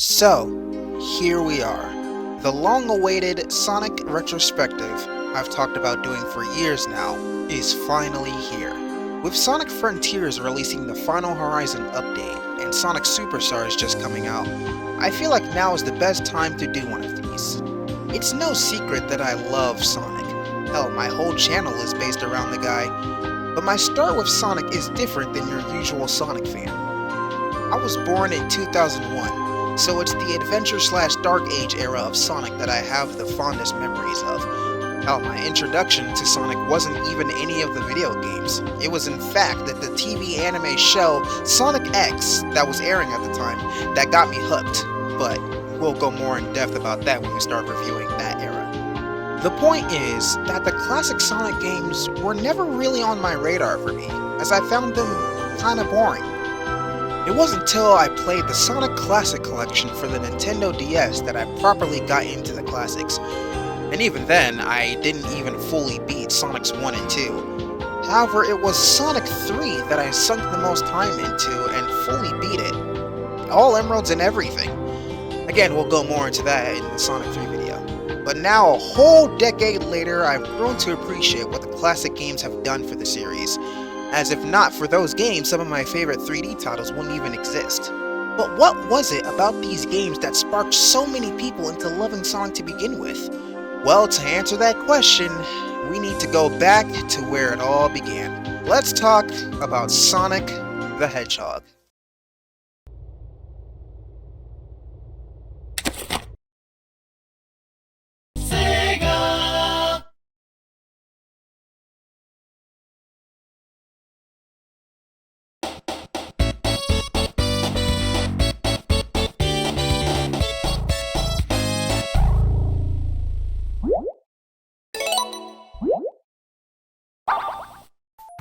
So, here we are. The long-awaited Sonic Retrospective I've talked about doing for years now is finally here. With Sonic Frontiers releasing the Final Horizon update and Sonic Superstars just coming out, I feel like now is the best time to do one of these. It's no secret that I love Sonic. Hell, my whole channel is based around the guy, but my start with Sonic is different than your usual Sonic fan. I was born in 2001, so it's the adventure/dark age era of Sonic that I have the fondest memories of. Hell, my introduction to Sonic wasn't even any of the video games. It was in fact that the TV anime show Sonic X that was airing at the time that got me hooked, but we'll go more in depth about that when we start reviewing that era. The point is that the classic Sonic games were never really on my radar for me, as I found them kinda boring. It wasn't until I played the Sonic Classic Collection for the Nintendo DS that I properly got into the classics. And even then, I didn't even fully beat Sonic's 1 and 2. However, it was Sonic 3 that I sunk the most time into and fully beat it. All emeralds and everything. Again, we'll go more into that in the Sonic 3 video. But now, a whole decade later, I've grown to appreciate what the classic games have done for the series. As if not for those games, some of my favorite 3D titles wouldn't even exist. But what was it about these games that sparked so many people into loving Sonic to begin with? Well, to answer that question, we need to go back to where it all began. Let's talk about Sonic the Hedgehog.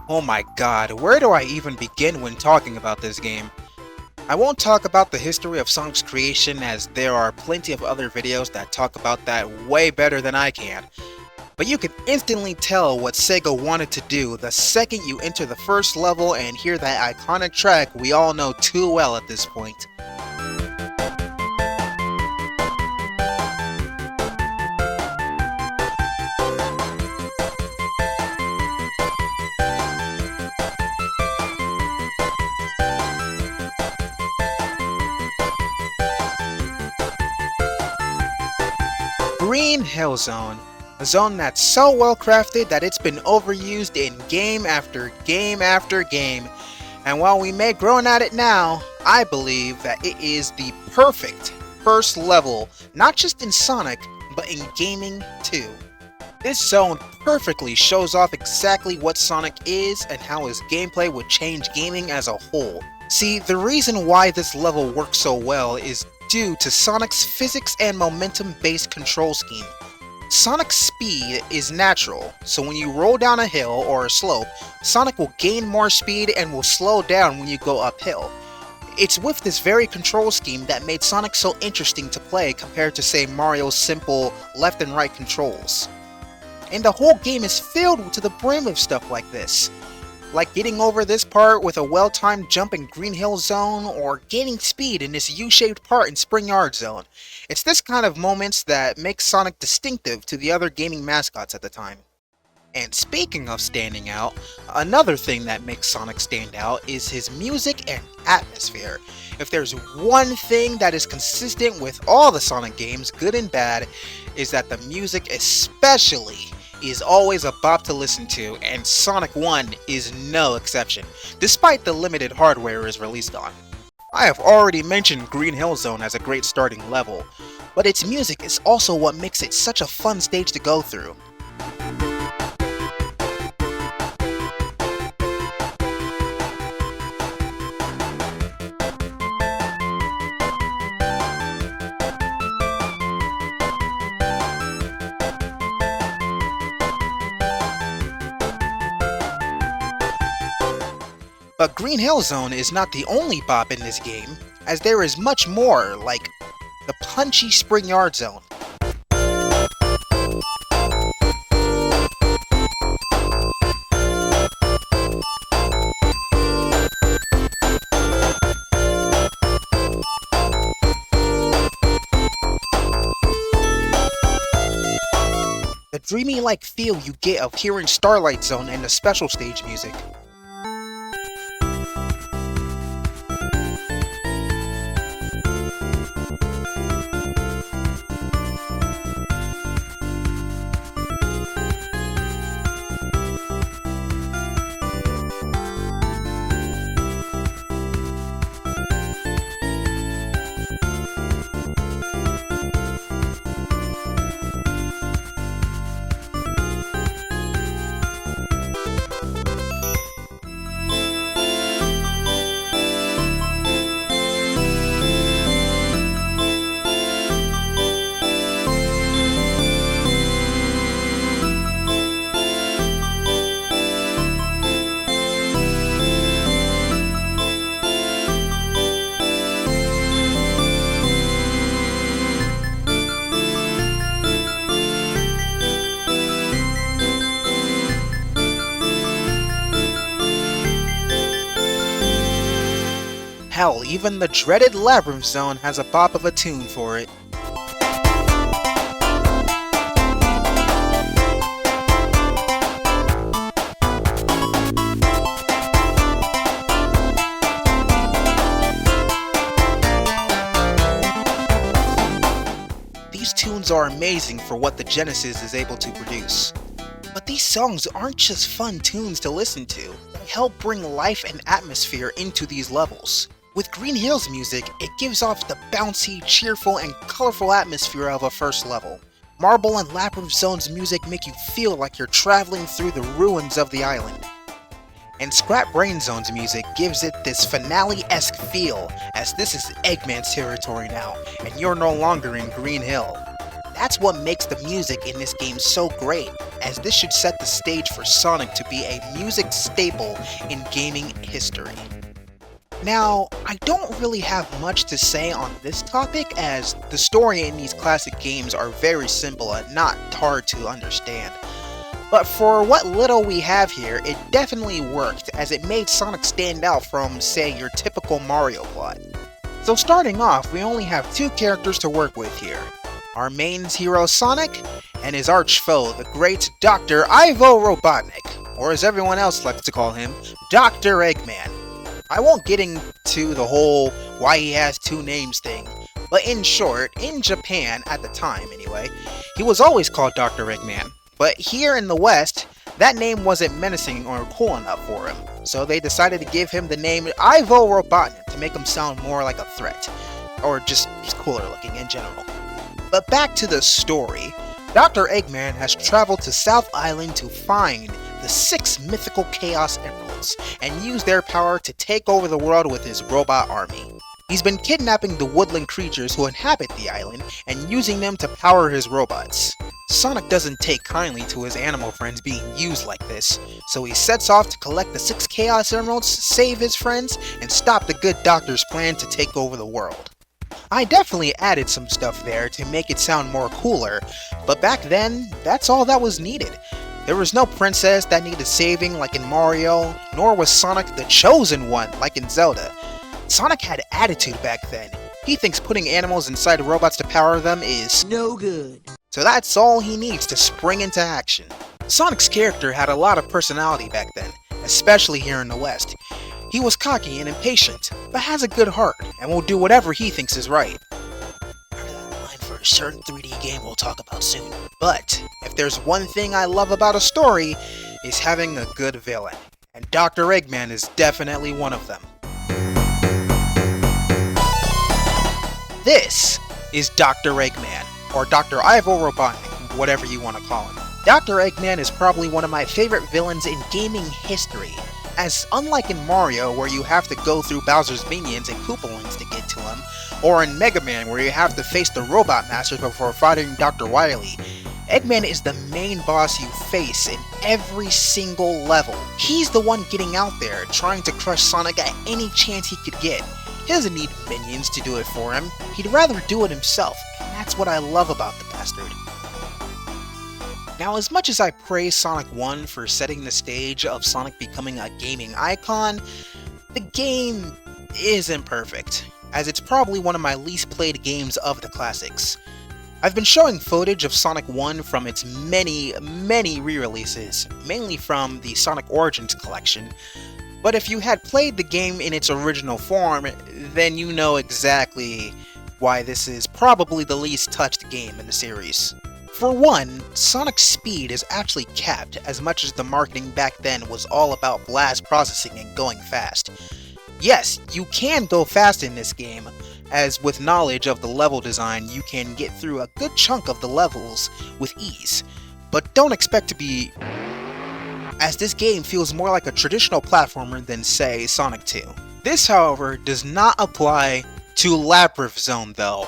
Oh my god, where do I even begin when talking about this game? I won't talk about the history of Sonic's creation, as there are plenty of other videos that talk about that way better than I can. But you can instantly tell what Sega wanted to do the second you enter the first level and hear that iconic track we all know too well at this point. Green Hill Zone, a zone that's so well crafted that it's been overused in game after game after game, and while we may groan at it now, I believe that it is the perfect first level, not just in Sonic, but in gaming too. This zone perfectly shows off exactly what Sonic is and how his gameplay would change gaming as a whole. See, the reason why this level works so well is due to Sonic's physics and momentum-based control scheme. Sonic's speed is natural, so when you roll down a hill or a slope, Sonic will gain more speed and will slow down when you go uphill. It's with this very control scheme that made Sonic so interesting to play compared to, say, Mario's simple left and right controls. And the whole game is filled to the brim of stuff like this. Like getting over this part with a well-timed jump in Green Hill Zone, or gaining speed in this U-shaped part in Spring Yard Zone. It's this kind of moments that make Sonic distinctive to the other gaming mascots at the time. And speaking of standing out, another thing that makes Sonic stand out is his music and atmosphere. If there's one thing that is consistent with all the Sonic games, good and bad, is that the music especially is always a bop to listen to, and Sonic 1 is no exception, despite the limited hardware it is released on. I have already mentioned Green Hill Zone as a great starting level, but its music is also what makes it such a fun stage to go through. But Green Hill Zone is not the only bop in this game, as there is much more, like the punchy Spring Yard Zone. dreamy-like feel you get of hearing Starlight Zone and the special stage music. Hell, even the dreaded Labyrinth Zone has a bop of a tune for it. These tunes are amazing for what the Genesis is able to produce. But these songs aren't just fun tunes to listen to, they help bring life and atmosphere into these levels. With Green Hill's music, it gives off the bouncy, cheerful, and colorful atmosphere of a first level. Marble and Labyrinth Zone's music make you feel like you're traveling through the ruins of the island. And Scrap Brain Zone's music gives it this finale-esque feel, as this is Eggman's territory now, and you're no longer in Green Hill. That's what makes the music in this game so great, as this should set the stage for Sonic to be a music staple in gaming history. Now, I don't really have much to say on this topic, as the story in these classic games are very simple and not hard to understand. But for what little we have here, it definitely worked, as it made Sonic stand out from, say, your typical Mario plot. So starting off, we only have two characters to work with here. Our main hero Sonic, and his arch-foe, the great Dr. Ivo Robotnik, or as everyone else likes to call him, Dr. Eggman. I won't get into the whole why he has two names thing, but in short, in Japan, at the time anyway, he was always called Dr. Eggman. But here in the West, that name wasn't menacing or cool enough for him, so they decided to give him the name Ivo Robotnik to make him sound more like a threat, or just cooler looking in general. But back to the story, Dr. Eggman has traveled to South Island to find the 6 mythical Chaos Emeralds, and use their power to take over the world with his robot army. He's been kidnapping the woodland creatures who inhabit the island, and using them to power his robots. Sonic doesn't take kindly to his animal friends being used like this, so he sets off to collect the 6 Chaos Emeralds, save his friends, and stop the good doctor's plan to take over the world. I definitely added some stuff there to make it sound more cooler, but back then, that's all that was needed. There was no princess that needed saving like in Mario, nor was Sonic the chosen one like in Zelda. Sonic had attitude back then. He thinks putting animals inside robots to power them is no good. So that's all he needs to spring into action. Sonic's character had a lot of personality back then, especially here in the West. He was cocky and impatient, but has a good heart, and will do whatever he thinks is right. For a certain 3D game we'll talk about soon. But, if there's one thing I love about a story, is having a good villain. And Dr. Eggman is definitely one of them. This is Dr. Eggman, or Dr. Ivo Robotnik, whatever you want to call him. Dr. Eggman is probably one of my favorite villains in gaming history, as unlike in Mario where you have to go through Bowser's minions and Koopalings to get to him, or in Mega Man where you have to face the Robot Masters before fighting Dr. Wily, Eggman is the main boss you face in every single level. He's the one getting out there, trying to crush Sonic at any chance he could get. He doesn't need minions to do it for him, he'd rather do it himself, and that's what I love about the bastard. Now, as much as I praise Sonic 1 for setting the stage of Sonic becoming a gaming icon, the game isn't perfect, as it's probably one of my least played games of the classics. I've been showing footage of Sonic 1 from its many re-releases, mainly from the Sonic Origins collection, but if you had played the game in its original form, then you know exactly why this is probably the least touched game in the series. For one, Sonic's speed is actually capped as much as the marketing back then was all about blast processing and going fast. Yes, you can go fast in this game, as with knowledge of the level design you can get through a good chunk of the levels with ease, but don't expect to be, as this game feels more like a traditional platformer than, say, Sonic 2. This, however, does not apply to Labyrinth Zone though.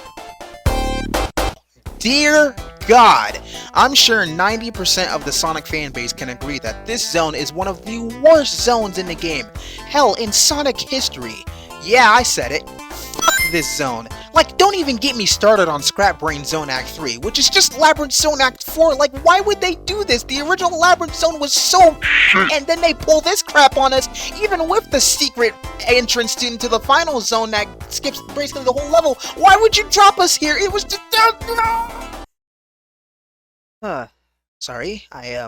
Dear God, I'm sure 90% of the Sonic fanbase can agree that this zone is one of the worst zones in the game. Hell, in Sonic history. Yeah, I said it. Fuck this zone. Like, don't even get me started on Scrap Brain Zone Act 3, which is just Labyrinth Zone Act 4. Like, why would they do this? The original Labyrinth Zone was so and then they pull this crap on us, even with the secret entrance into the final zone that skips basically the whole level. Why would you drop us here? It was just... sorry, I,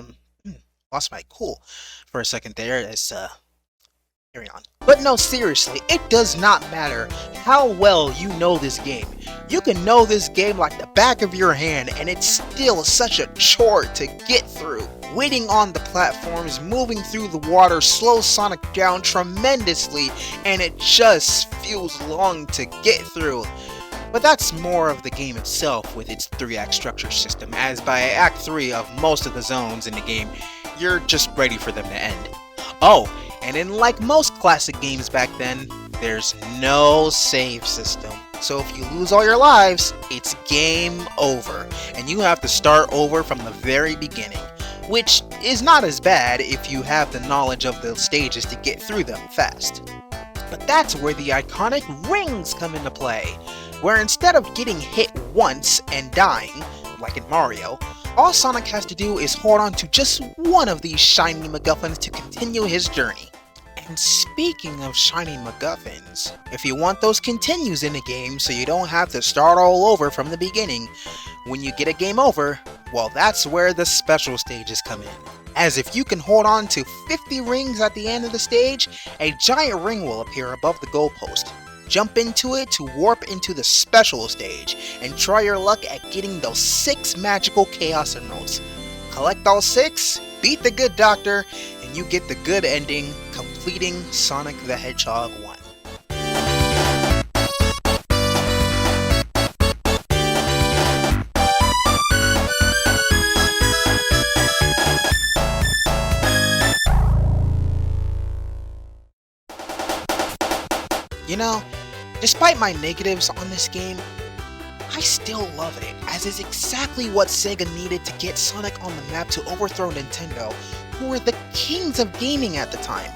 lost my cool for a second there as, carry on. But no, seriously, it does not matter how well you know this game. You can know this game like the back of your hand, and it's still such a chore to get through. Waiting on the platforms, moving through the water, slows Sonic down tremendously, and it just feels long to get through. But that's more of the game itself with its 3-act structure system, as by Act 3 of most of the zones in the game, you're just ready for them to end. Oh, and like most classic games back then, there's no save system. So if you lose all your lives, it's game over, and you have to start over from the very beginning, which is not as bad if you have the knowledge of the stages to get through them fast. But that's where the iconic rings come into play, where instead of getting hit once and dying, like in Mario, all Sonic has to do is hold on to just one of these shiny MacGuffins to continue his journey. And speaking of shiny MacGuffins, if you want those continues in the game so you don't have to start all over from the beginning, when you get a game over, well, that's where the special stages come in. As if you can hold on to 50 rings at the end of the stage, a giant ring will appear above the goalpost. Jump into it to warp into the special stage, and try your luck at getting those 6 magical Chaos Emeralds. Collect all 6, beat the good doctor, and you get the good ending, completing Sonic the Hedgehog 1. You know, despite my negatives on this game, I still love it, as it's exactly what Sega needed to get Sonic on the map to overthrow Nintendo, who were the kings of gaming at the time.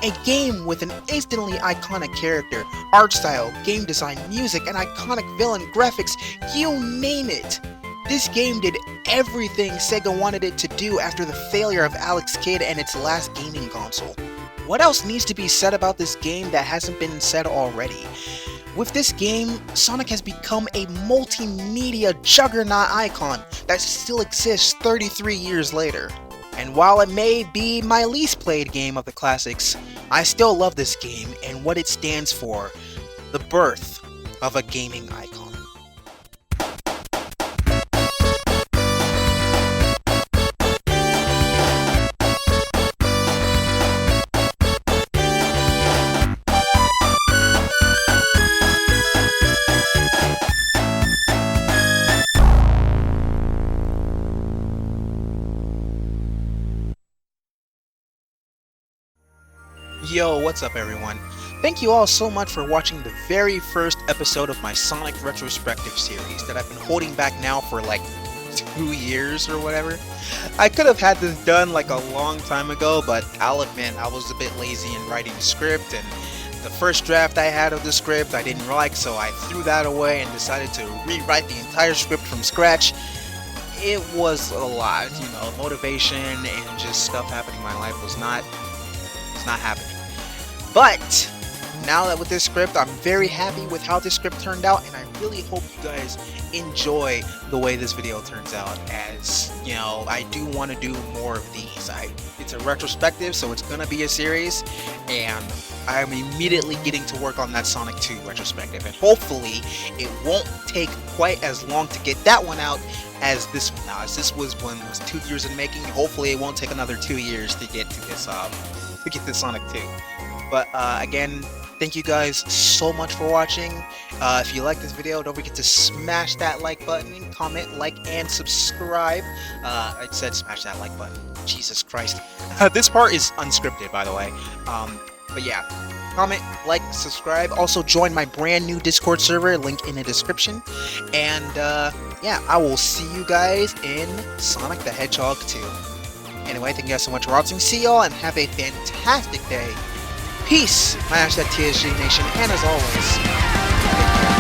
A game with an instantly iconic character, art style, game design, music, and iconic villain graphics, you name it! This game did everything Sega wanted it to do after the failure of Alex Kidd and its last gaming console. What else needs to be said about this game that hasn't been said already? With this game, Sonic has become a multimedia juggernaut icon that still exists 33 years later. And while it may be my least played game of the classics, I still love this game and what it stands for, the birth of a gaming icon. Yo, what's up everyone? Thank you all so much for watching the very first episode of my Sonic Retrospective series that I've been holding back now for like 2 years or whatever. I could have had this done like a long time ago, but I'll admit I was a bit lazy in writing the script, and the first draft I had of the script I didn't like, so I threw that away and decided to rewrite the entire script from scratch. It was a lot, you know, motivation and just stuff happening in my life was not happening. But now that with this script, I'm very happy with how this script turned out, and I really hope you guys enjoy the way this video turns out, as you know, I do want to do more of these. It's a retrospective, so it's gonna be a series, and I'm immediately getting to work on that Sonic 2 retrospective, and hopefully it won't take quite as long to get that one out as this one. Now, as this was 2 years in making, hopefully it won't take another 2 years to get to this Sonic 2. But again, thank you guys so much for watching. If you like this video, don't forget to smash that like button, comment, like, and subscribe. I said smash that like button. Jesus Christ. This part is unscripted, by the way. But yeah, comment, like, subscribe. Also join my brand new Discord server, link in the description. And yeah, I will see you guys in Sonic the Hedgehog 2. Anyway, thank you guys so much for watching. See y'all and have a fantastic day. Peace, my #TSG Nation, and as always, take care.